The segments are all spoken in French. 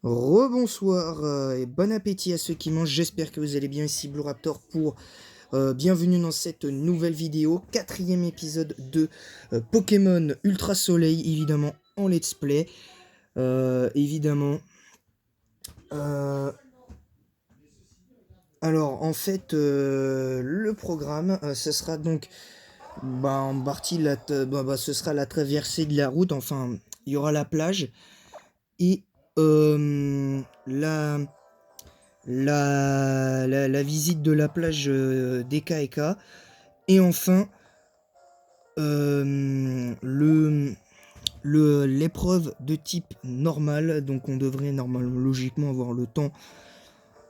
Rebonsoir et bon appétit à ceux qui mangent, j'espère que vous allez bien, ici Blue Raptor pour bienvenue dans cette nouvelle vidéo, quatrième épisode de Pokémon Ultra Soleil, évidemment en let's play, évidemment. Euh, alors en fait, le programme, ce sera donc, en partie, ce sera la traversée de la route, enfin, il y aura la plage, et la visite de la plage d'Eka-Eka. Et enfin, l'épreuve de type normal. Donc on devrait normalement, logiquement, avoir le temps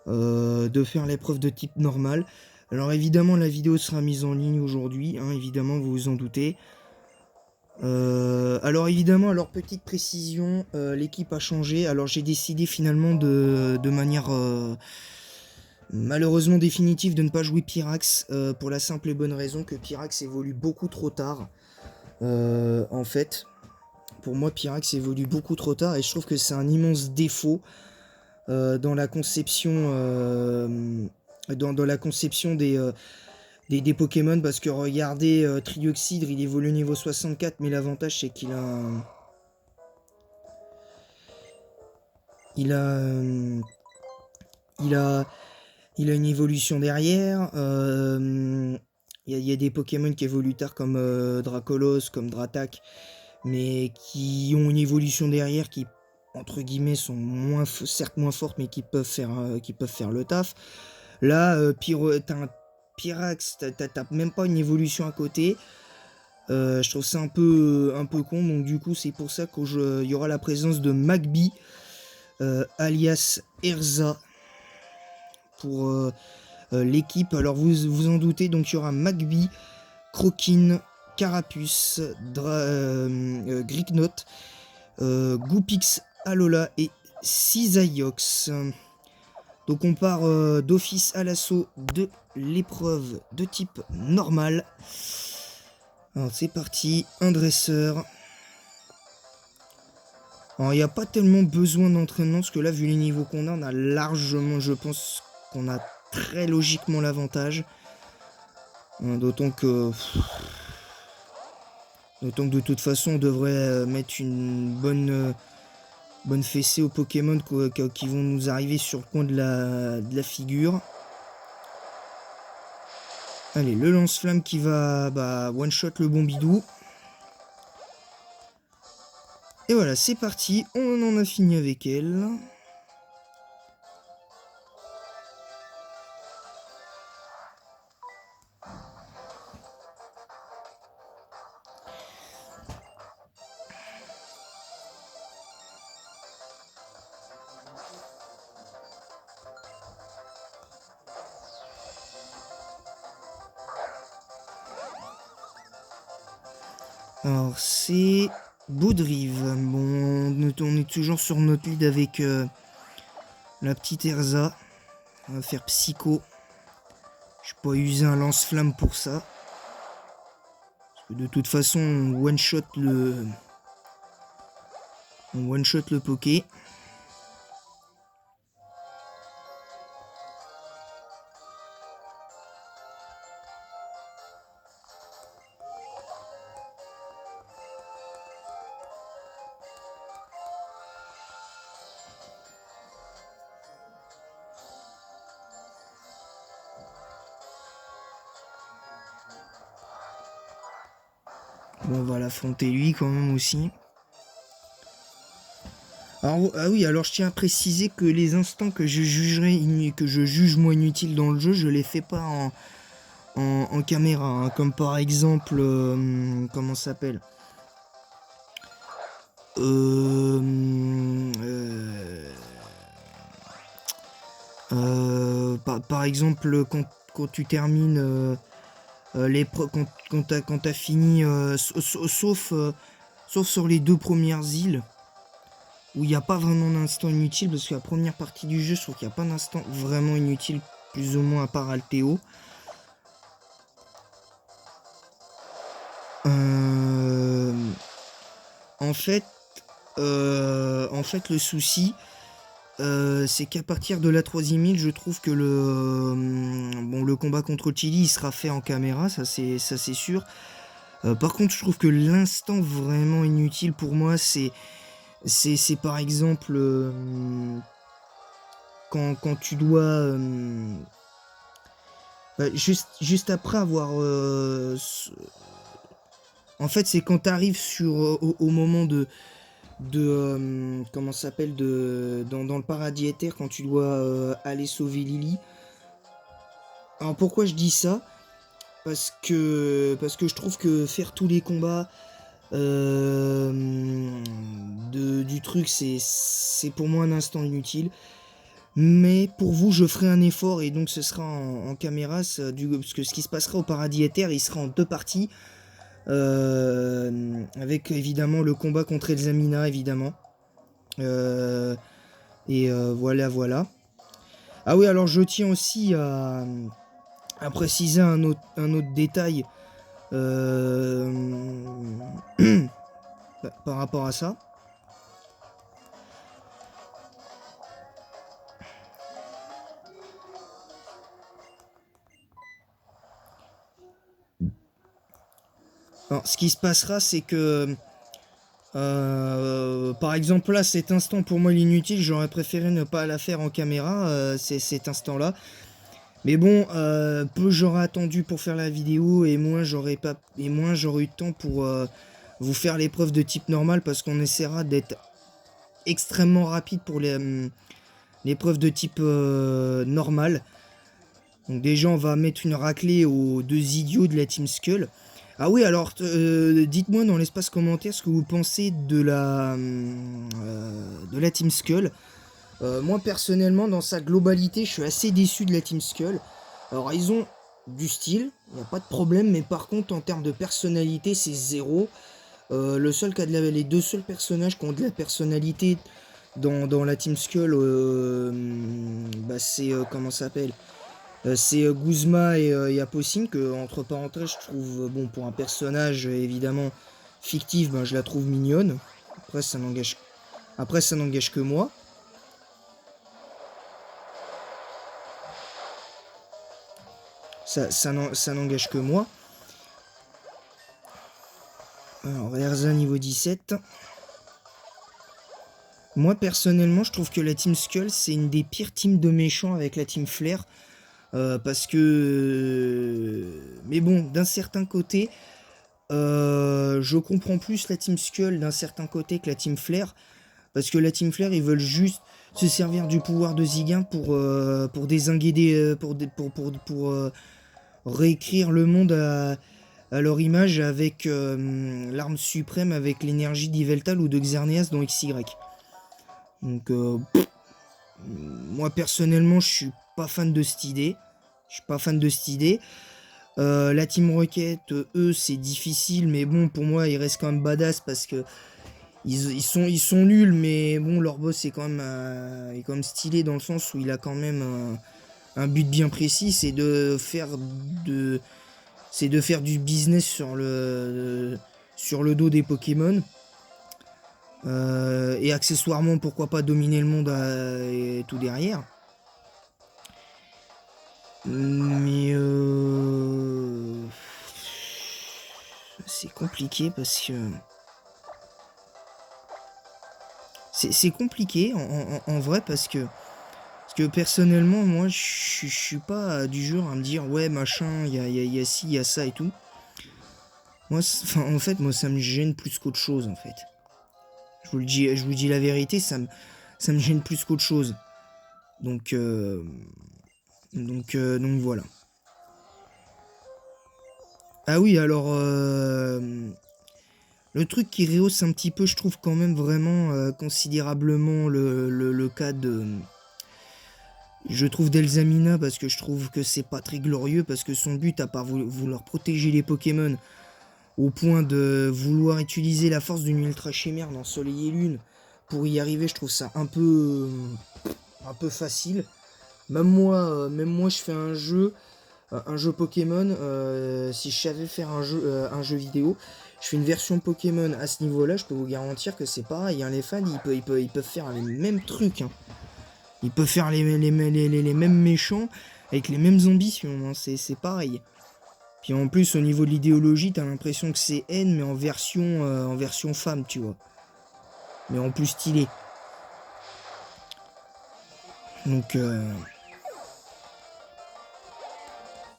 de faire l'épreuve de type normal. Alors évidemment, la vidéo sera mise en ligne aujourd'hui, hein, évidemment, vous vous en doutez. Alors évidemment, alors petite précision, l'équipe a changé. Alors j'ai décidé finalement de manière malheureusement définitive de ne pas jouer Pyrax, pour la simple et bonne raison que Pyrax évolue beaucoup trop tard. En fait, pour moi, Pyrax évolue beaucoup trop tard et je trouve que c'est un immense défaut dans la conception, dans la conception des Pokémon, parce que regardez, Trioxydre, il évolue au niveau 64, mais l'avantage c'est qu'il a il a, il a, il a une évolution derrière. Il y a des Pokémon qui évoluent tard comme Dracolos, comme Dratak, mais qui ont une évolution derrière qui, entre guillemets, sont certes moins fortes, mais qui peuvent faire le taf. Là, t'as un Pyrax, t'as même pas une évolution à côté. Je trouve ça un peu con, donc du coup c'est pour ça qu'il y aura la présence de Magby, alias Erza, pour l'équipe. Alors vous vous en doutez, donc il y aura Magby, Crokin, Carapuce, Gricknot, Goopix, Alola et Cisaiox. Donc on part d'office à l'assaut de l'épreuve de type normal. Alors c'est parti, un dresseur. Alors il n'y a pas tellement besoin d'entraînement, parce que là, vu les niveaux qu'on a, on a largement, je pense qu'on a très logiquement l'avantage. D'autant que de toute façon, on devrait mettre une bonne fessée aux Pokémon qui vont nous arriver sur le coin de la figure. Allez, le lance-flamme qui va one-shot le bon bidou. Et voilà, c'est parti, on en a fini avec elle. Alors, c'est Boudrive. Bon, on est toujours sur notre lead avec la petite Erza. On va faire Psycho. Je peux pas user un lance-flamme pour ça. Parce que de toute façon, on one-shot le Poké. Bon, on va l'affronter lui quand même aussi. Alors, ah oui, alors je tiens à préciser que les instants que je juge moi inutiles dans le jeu, je les fais pas en caméra, hein, comme par exemple, comment ça s'appelle, par exemple quand tu termines quand t'as fini, sauf sur les deux premières îles où il n'y a pas vraiment d'instant inutile, parce que la première partie du jeu, je trouve qu'il n'y a pas d'instant vraiment inutile, plus ou moins à part Altéo. En fait, le souci, c'est qu'à partir de la 3e île, je trouve que le combat contre Chili il sera fait en caméra, ça c'est sûr. Par contre, je trouve que l'instant vraiment inutile pour moi, c'est par exemple quand tu dois juste après avoir en fait, c'est quand t'arrives sur au moment de comment ça s'appelle dans le paradis éther, quand tu dois aller sauver Lily. Alors pourquoi je dis ça? Parce que je trouve que faire tous les combats du truc, c'est pour moi un instant inutile. Mais pour vous, je ferai un effort et donc ce sera en caméra, parce que ce qui se passera au paradis éther, il sera en 2 parties. Avec évidemment le combat contre Elzamina, évidemment. Voilà. Ah oui, alors je tiens aussi à préciser un autre détail par rapport à ça. Alors, ce qui se passera, c'est que par exemple là, cet instant pour moi il est inutile, j'aurais préféré ne pas la faire en caméra, cet instant-là. Mais bon, peu j'aurais attendu pour faire la vidéo et moins j'aurais eu de temps pour vous faire l'épreuve de type normal, parce qu'on essaiera d'être extrêmement rapide pour l'épreuve de type normal. Donc déjà on va mettre une raclée aux 2 idiots de la Team Skull. Ah oui, alors dites-moi dans l'espace commentaire ce que vous pensez de la Team Skull. Moi personnellement, dans sa globalité, je suis assez déçu de la Team Skull. Alors ils ont du style, il n'y a pas de problème, mais par contre en termes de personnalité, c'est zéro. Les 2 seuls personnages qui ont de la personnalité dans la Team Skull, c'est comment ça s'appelle, c'est Guzma et Aposine, que entre parenthèses je trouve, bon, pour un personnage évidemment fictif, je la trouve mignonne. Après ça n'engage que moi. Ça n'engage que moi. Alors Erza niveau 17. Moi personnellement je trouve que la Team Skull c'est une des pires teams de méchants avec la Team Flair. Parce que... Mais bon, d'un certain côté, je comprends plus la Team Skull d'un certain côté que la Team Flair. Parce que la Team Flair, ils veulent juste se servir du pouvoir de Zigguin pour dézinguer pour réécrire le monde à leur image, avec l'arme suprême, avec l'énergie d'Yveltal ou de Xerneas dans XY. Donc, moi personnellement, je suis pas fan de cette idée. La Team Rocket, eux, c'est difficile, mais bon, pour moi, ils restent quand même badass parce que ils sont nuls, mais bon, leur boss est quand même stylé, dans le sens où il a quand même un but bien précis, c'est de faire du business sur le dos des Pokémon. Et accessoirement, pourquoi pas dominer le monde et tout derrière. Mais c'est compliqué parce que c'est compliqué en vrai, parce que personnellement moi je suis pas du genre à me dire ouais machin, il y a ci, il y a ça et tout. Moi en fait moi ça me gêne plus qu'autre chose en fait. Je vous dis la vérité, ça me gêne plus qu'autre chose. Donc voilà. Ah oui, alors le truc qui rehausse un petit peu, je trouve quand même vraiment considérablement le cas de... Je trouve d'Elzamina, parce que je trouve que c'est pas très glorieux, parce que son but, à part vouloir protéger les Pokémon, au point de vouloir utiliser la force d'une ultra chimère dans Soleil et Lune, pour y arriver, je trouve ça un peu facile. Même moi, je fais un jeu Pokémon, si je savais faire un jeu vidéo, je fais une version Pokémon à ce niveau-là, je peux vous garantir que c'est pareil, hein, les fans, ils peuvent faire les mêmes trucs. Hein. Il peut faire les mêmes méchants avec les mêmes ambitions, hein, c'est pareil. Puis en plus, au niveau de l'idéologie, t'as l'impression que c'est N, mais en version femme, tu vois. Mais en plus stylé. Donc,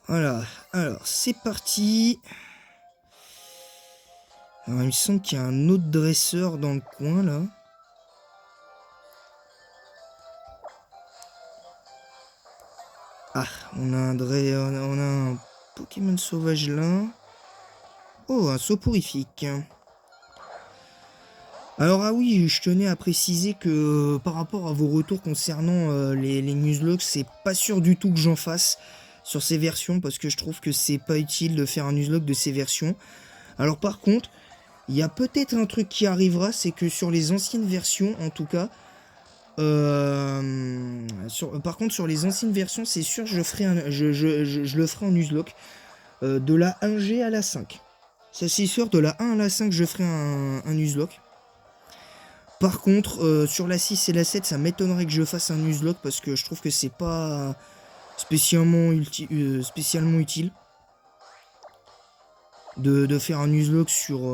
voilà. Alors, c'est parti. Alors, il me semble qu'il y a un autre dresseur dans le coin, là. Ah, on a un Pokémon sauvage là. Oh, un soporifique. Alors ah oui, je tenais à préciser que par rapport à vos retours concernant les nuzlocke, c'est pas sûr du tout que j'en fasse sur ces versions parce que je trouve que c'est pas utile de faire un nuzlocke de ces versions. Alors par contre, il y a peut-être un truc qui arrivera, c'est que sur les anciennes versions en tout cas, par contre sur les anciennes versions, c'est sûr je le ferai en nuzlocke de la 1G à la 5. Ça c'est sûr, de la 1 à la 5 je ferai un nuzlocke. Par contre, sur la 6 et la 7, ça m'étonnerait que je fasse un nuzlocke parce que je trouve que c'est pas spécialement utile de faire un nuzlocke sur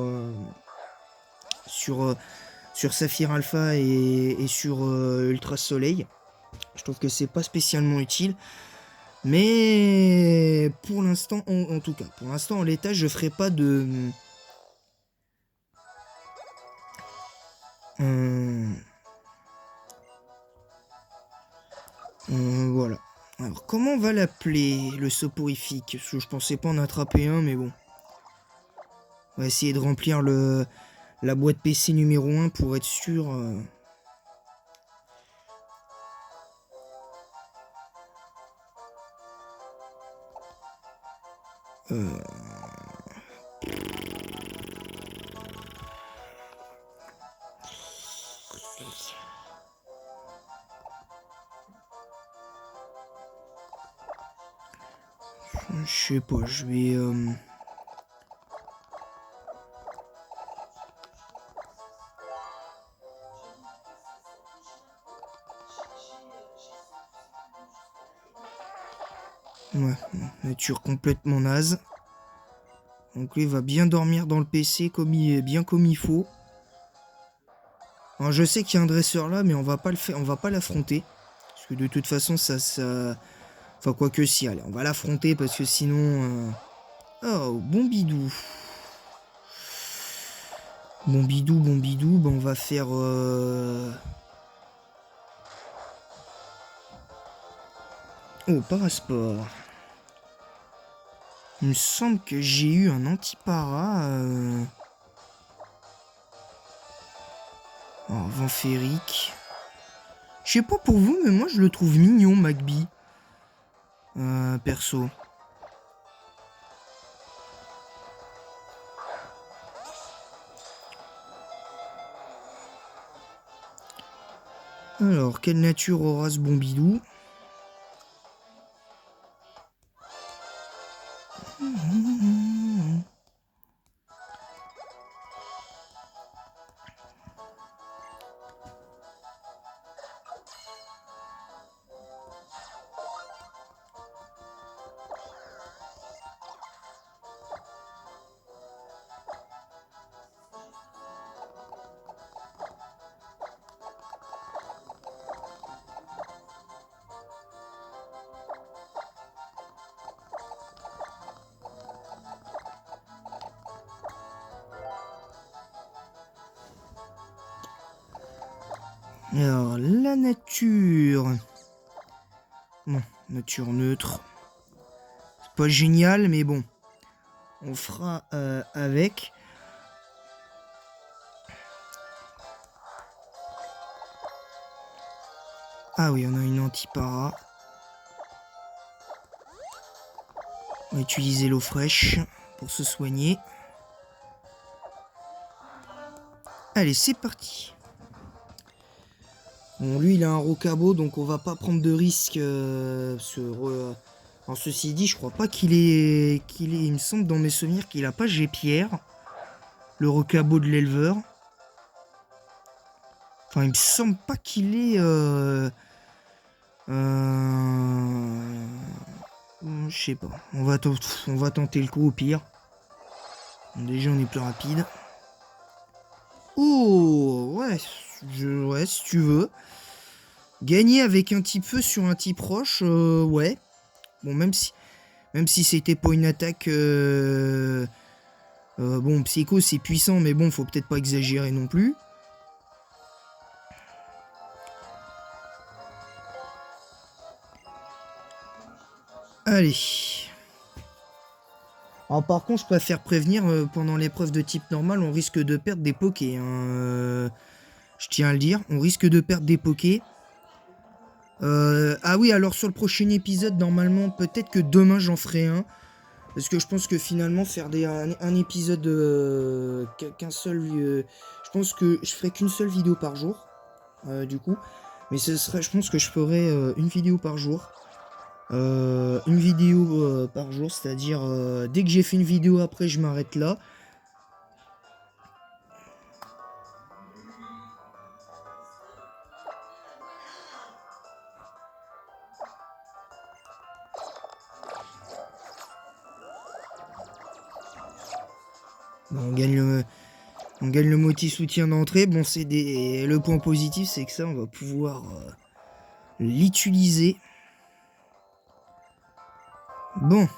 Saphir Alpha et sur Ultra Soleil. Je trouve que c'est pas spécialement utile. Mais pour l'instant, en tout cas, pour l'instant en l'état, je ferai pas de... voilà. Alors, comment on va l'appeler, le soporifique? Parce que je pensais pas en attraper un, mais bon. On va essayer de remplir la boîte PC numéro 1 pour être sûr. Je sais pas, je vais... Ouais, nature complètement naze. Donc lui va bien dormir dans le PC bien comme il faut. Alors je sais qu'il y a un dresseur là, mais on va pas le faire, on va pas l'affronter. Parce que de toute façon ça... Enfin quoi que si, allez, on va l'affronter parce que sinon... Oh, bon bidou. Bon bidou, ben on va faire... Oh, parasport. Il me semble que j'ai eu un antipara... Oh, vent féerique. Je sais pas pour vous, mais moi je le trouve mignon, Magby. Perso. Alors, quelle nature aura ce bon bidou? Alors, la nature. Bon, nature neutre. C'est pas génial, mais bon. On fera avec. Ah oui, on a une antipara. On va utiliser l'eau fraîche pour se soigner. Allez, c'est parti. Bon, lui, il a un rocabo, donc on va pas prendre de risque. Alors, ceci dit, je crois pas qu'il est... Il me semble dans mes souvenirs qu'il a pas G-Pierre. Le rocabo de l'éleveur. Enfin, il me semble pas qu'il est... Je sais pas. On va tenter le coup au pire. Déjà, on est plus rapide. Oh, ouais. Ouais, si tu veux. Gagner avec un type feu sur un type roche, ouais. Bon, même si c'était pas une attaque... bon, Psycho, c'est puissant, mais bon, faut peut-être pas exagérer non plus. Allez. Alors par contre, je préfère prévenir, pendant l'épreuve de type normal, on risque de perdre des pokés. Hein. Je tiens à le dire, on risque de perdre des pokés. Ah oui, alors sur le prochain épisode, normalement, peut-être que demain j'en ferai un. Parce que je pense que finalement, faire un épisode qu'un seul... je pense que je ferai qu'une seule vidéo par jour, du coup. Mais je pense que je ferai une vidéo par jour. Par jour, c'est-à-dire dès que j'ai fait une vidéo, après je m'arrête là. Bon, on gagne le motif soutien d'entrée. Bon, le point positif, c'est que ça, on va pouvoir l'utiliser. Bon.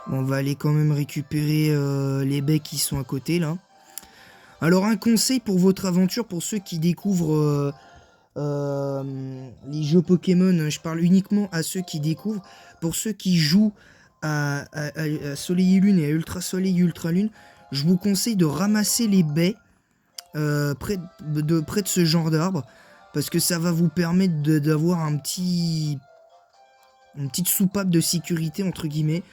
On va aller quand même récupérer les baies qui sont à côté, là. Alors, un conseil pour votre aventure, pour ceux qui découvrent les jeux Pokémon, je parle uniquement à ceux qui découvrent. Pour ceux qui jouent à Soleil et Lune et à Ultra Soleil et Ultra Lune, je vous conseille de ramasser les baies près de ce genre d'arbre, parce que ça va vous permettre d'avoir une petite soupape de sécurité, entre guillemets,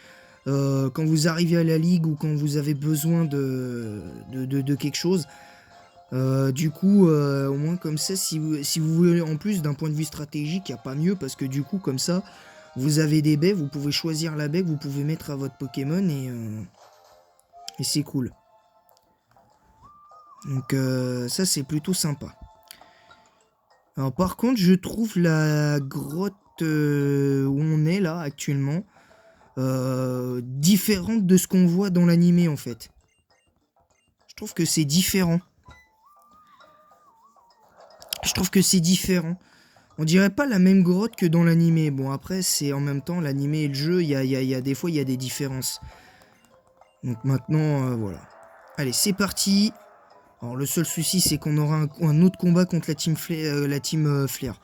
quand vous arrivez à la ligue ou quand vous avez besoin de quelque chose. Du coup, au moins comme ça, si vous voulez, en plus d'un point de vue stratégique, il n'y a pas mieux, parce que du coup, comme ça, vous avez des baies, vous pouvez choisir la baie que vous pouvez mettre à votre Pokémon, et c'est cool. Donc ça, c'est plutôt sympa. Alors par contre, je trouve la grotte où on est là actuellement différente de ce qu'on voit dans l'animé, en fait. Je trouve que c'est différent. On dirait pas la même grotte que dans l'animé. Bon, après, c'est en même temps l'animé et le jeu, des fois, il y a des différences. Donc maintenant, voilà. Allez, c'est parti. Alors, le seul souci, c'est qu'on aura un autre combat contre la team Flair.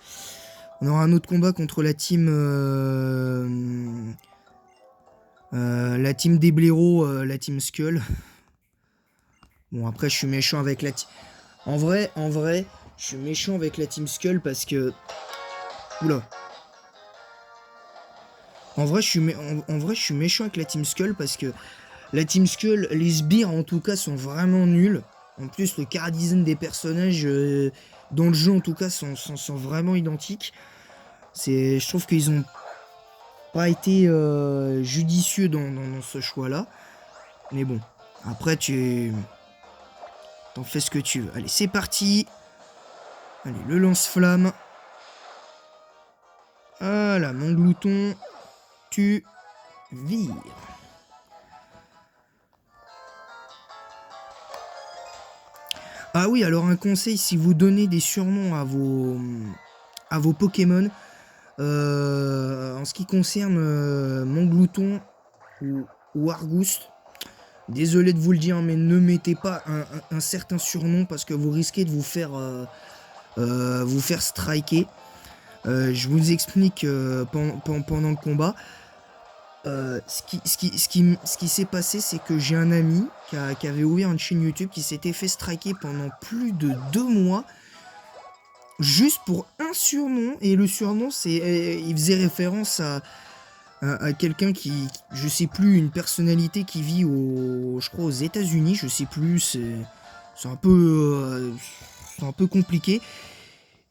On aura un autre combat contre la team des blaireaux, la team Skull. Bon, après, je suis méchant avec la team... En vrai, je suis méchant avec la team Skull parce que... Oula. En vrai, je suis méchant avec la team Skull parce que la team Skull, les sbires en tout cas sont vraiment nuls. En plus, le chara design des personnages dans le jeu en tout cas sont vraiment identiques. Je trouve qu'ils ont pas été judicieux dans ce choix-là. Mais bon, après t'en fais ce que tu veux. Allez, c'est parti. Allez, le lance-flamme. Voilà, mon glouton. Tu vires. Ah oui, alors un conseil, si vous donnez des surnoms à vos Pokémon, en ce qui concerne mon glouton ou Argus, désolé de vous le dire, mais ne mettez pas un certain surnom parce que vous risquez de vous faire striker. Je vous explique pendant le combat. Ce qui s'est passé, c'est que j'ai un ami qui avait ouvert une chaîne YouTube qui s'était fait striker pendant plus de 2 mois juste pour un surnom, et le surnom il faisait référence à quelqu'un qui, je sais plus, une personnalité qui vit je crois aux États-Unis, je sais plus, c'est un peu compliqué.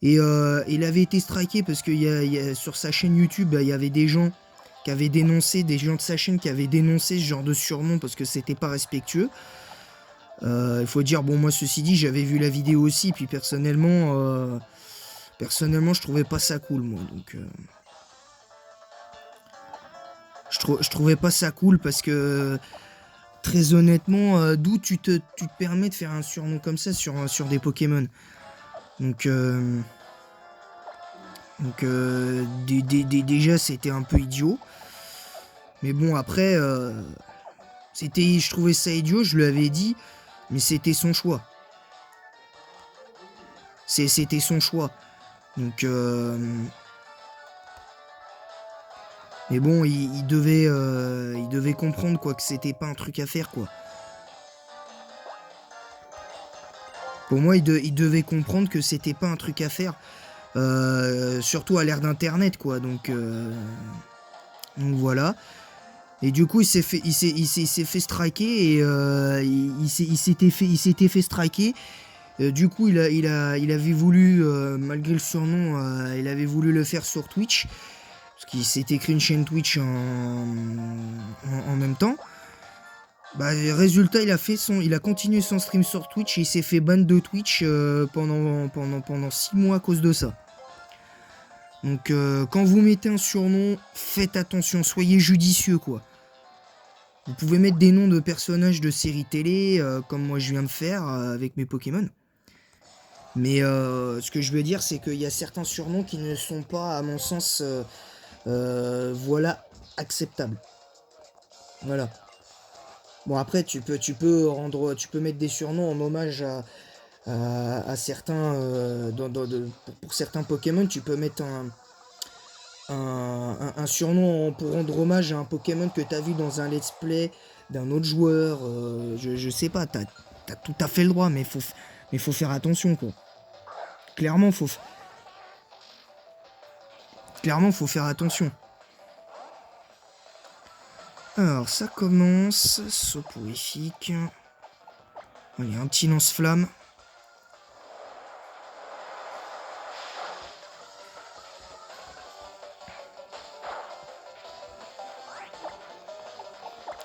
Et il avait été striké parce que sur sa chaîne YouTube, il y avait des gens qui avaient dénoncé, des gens de sa chaîne qui avaient dénoncé ce genre de surnom parce que c'était pas respectueux. Il faut dire, bon, moi, ceci dit, j'avais vu la vidéo aussi, puis personnellement, je trouvais pas ça cool, moi. Donc, je trouvais pas ça cool parce que, très honnêtement, d'où tu te permets de faire un surnom comme ça sur des Pokémon. Donc, déjà, c'était un peu idiot. Mais bon, après, je trouvais ça idiot, je lui avais dit, mais c'était son choix. C'était son choix. Donc, mais bon, il devait comprendre, quoi, que c'était pas un truc à faire, quoi. Pour moi, il devait comprendre que c'était pas un truc à faire. Surtout à l'ère d'internet, quoi. Donc voilà. Et du coup, il s'est fait striker et il s'était fait striker. Du coup, il avait voulu, malgré le surnom, il avait voulu le faire sur Twitch. Parce qu'il s'était créé une chaîne Twitch en même temps. Bah, résultat, il a continué son stream sur Twitch et il s'est fait ban de Twitch pendant 6 mois à cause de ça. Donc, quand vous mettez un surnom, faites attention, soyez judicieux, quoi. Vous pouvez mettre des noms de personnages de séries télé, comme moi je viens de faire avec mes Pokémon. Mais ce que je veux dire, c'est qu'il y a certains surnoms qui ne sont pas, à mon sens, voilà, acceptables. Voilà. Bon, après, tu peux mettre des surnoms en hommage à certains, pour certains Pokémon, tu peux mettre un surnom pour rendre hommage à un Pokémon que t'as vu dans un let's play d'un autre joueur. Je sais pas, t'as tout à fait le droit, mais faut faire attention, quoi. Clairement, faut faire attention. Alors, ça commence. Soporifique. Allez, un petit lance-flamme.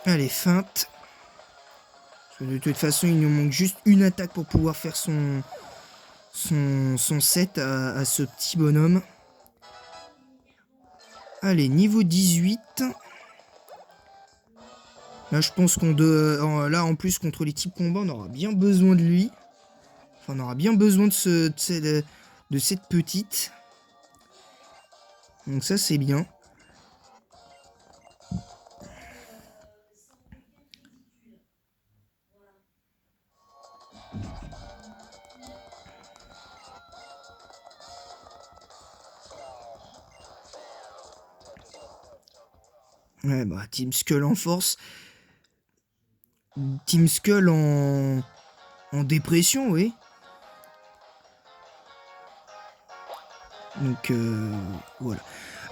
Allez, feinte. Parce que de toute façon, il nous manque juste une attaque pour pouvoir faire son set à ce petit bonhomme. Allez, niveau 18. Là, je pense là, en plus, contre les types combat, on aura bien besoin de lui. Enfin, on aura bien besoin de cette petite. Donc ça, c'est bien. Ouais, bah, Team Skull en force. Team Skull en dépression, oui. Donc, voilà.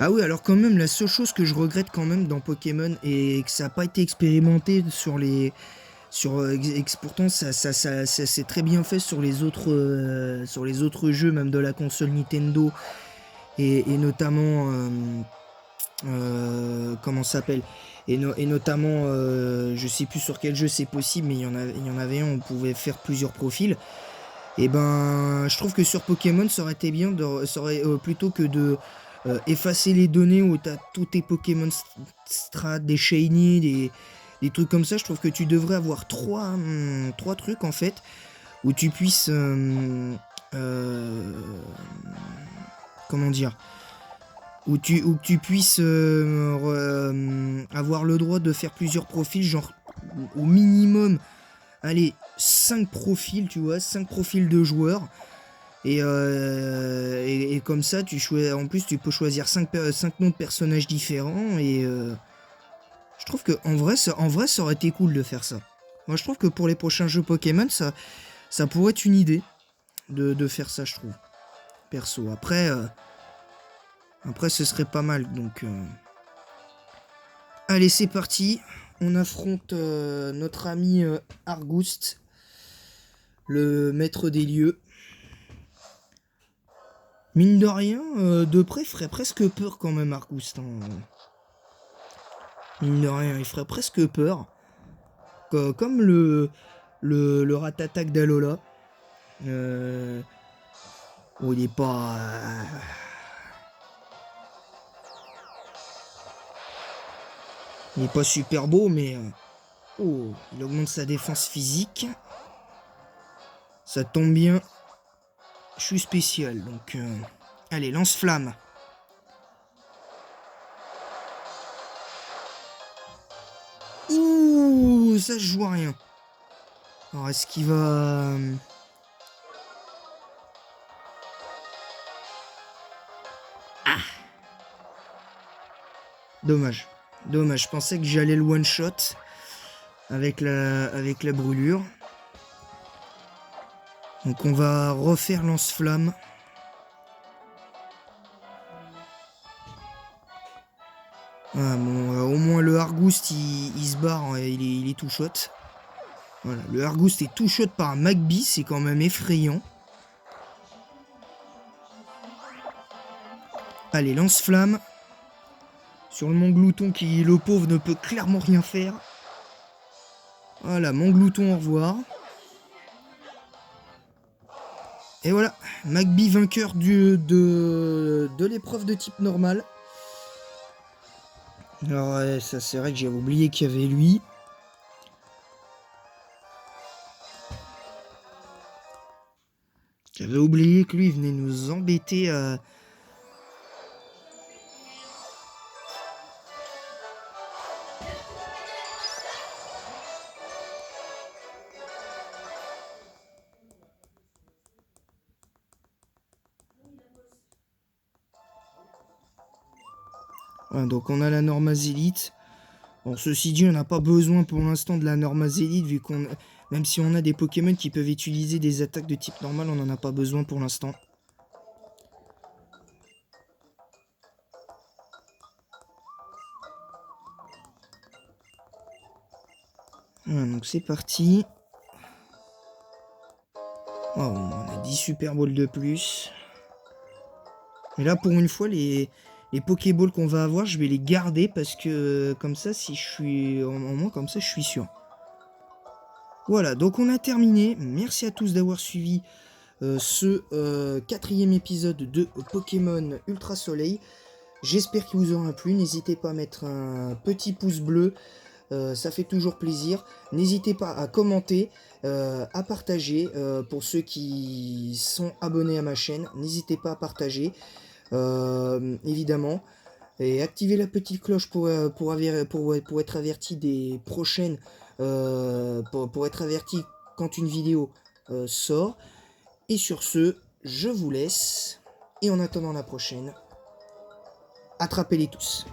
Ah oui, alors quand même, la seule chose que je regrette quand même dans Pokémon, et que ça n'a pas été expérimenté sur les... pourtant, ça c'est très bien fait sur les autres jeux, même de la console Nintendo, et notamment... comment ça s'appelle, et notamment je sais plus sur quel jeu c'est possible, mais il y en avait un où on pouvait faire plusieurs profils. Et ben je trouve que sur Pokémon ça aurait été bien plutôt que de effacer les données où t'as tous tes Pokémon strat, des shiny, des trucs comme ça. Je trouve que tu devrais avoir trois trucs en fait où tu puisses comment dire, où tu puisses avoir le droit de faire plusieurs profils, genre au minimum, allez, 5 profils, tu vois, 5 profils de joueurs. Et comme ça, en plus, tu peux choisir 5 noms de personnages différents. Et je trouve que en vrai, ça aurait été cool de faire ça. Moi, je trouve que pour les prochains jeux Pokémon, ça pourrait être une idée de faire ça, je trouve. Perso. Après, ce serait pas mal, donc... Allez, c'est parti. On affronte notre ami Argoust, le maître des lieux. Mine de rien, de près, ferait presque peur quand même, Argoust. Hein. Mine de rien, il ferait presque peur. Comme le rat-attaque d'Alola. Oh, il est pas... il est pas super beau, mais... oh, il augmente sa défense physique. Ça tombe bien. Je suis spécial, donc... allez, lance-flamme. Ouh, ça je joue à rien. Alors, est-ce qu'il va... ah, dommage. Dommage, je pensais que j'allais le one-shot avec la brûlure. Donc on va refaire lance-flamme. Ah, bon, au moins le Argoust il se barre, hein, il est tout shot. Voilà, le Argoust est tout shot par un Magby, c'est quand même effrayant. Allez, lance-flamme. Sur le Montglouton qui, le pauvre, ne peut clairement rien faire. Voilà, Montglouton, au revoir. Et voilà, Magby vainqueur de l'épreuve de type normal. Alors ouais, ça c'est vrai que j'avais oublié qu'il y avait lui. J'avais oublié que lui venait nous embêter à... ouais, donc on a la Normazélite. Bon, ceci dit, on n'a pas besoin pour l'instant de la Normazélite, vu qu'on... même si on a des Pokémon qui peuvent utiliser des attaques de type normal, on n'en a pas besoin pour l'instant. Voilà, donc c'est parti. Oh, on a 10 Super Balls de plus. Et là, pour une fois, les Pokéballs qu'on va avoir, je vais les garder parce que comme ça, si je suis... au moins, comme ça, je suis sûr. Voilà, donc on a terminé. Merci à tous d'avoir suivi ce 4e épisode de Pokémon Ultra Soleil. J'espère qu'il vous aura plu. N'hésitez pas à mettre un petit pouce bleu. Ça fait toujours plaisir. N'hésitez pas à commenter, à partager. Pour ceux qui sont abonnés à ma chaîne, n'hésitez pas à partager, évidemment. Et activez la petite cloche pour être averti des prochaines, pour être averti quand une vidéo sort. Et sur ce, je vous laisse. Et en attendant la prochaine, attrapez-les tous.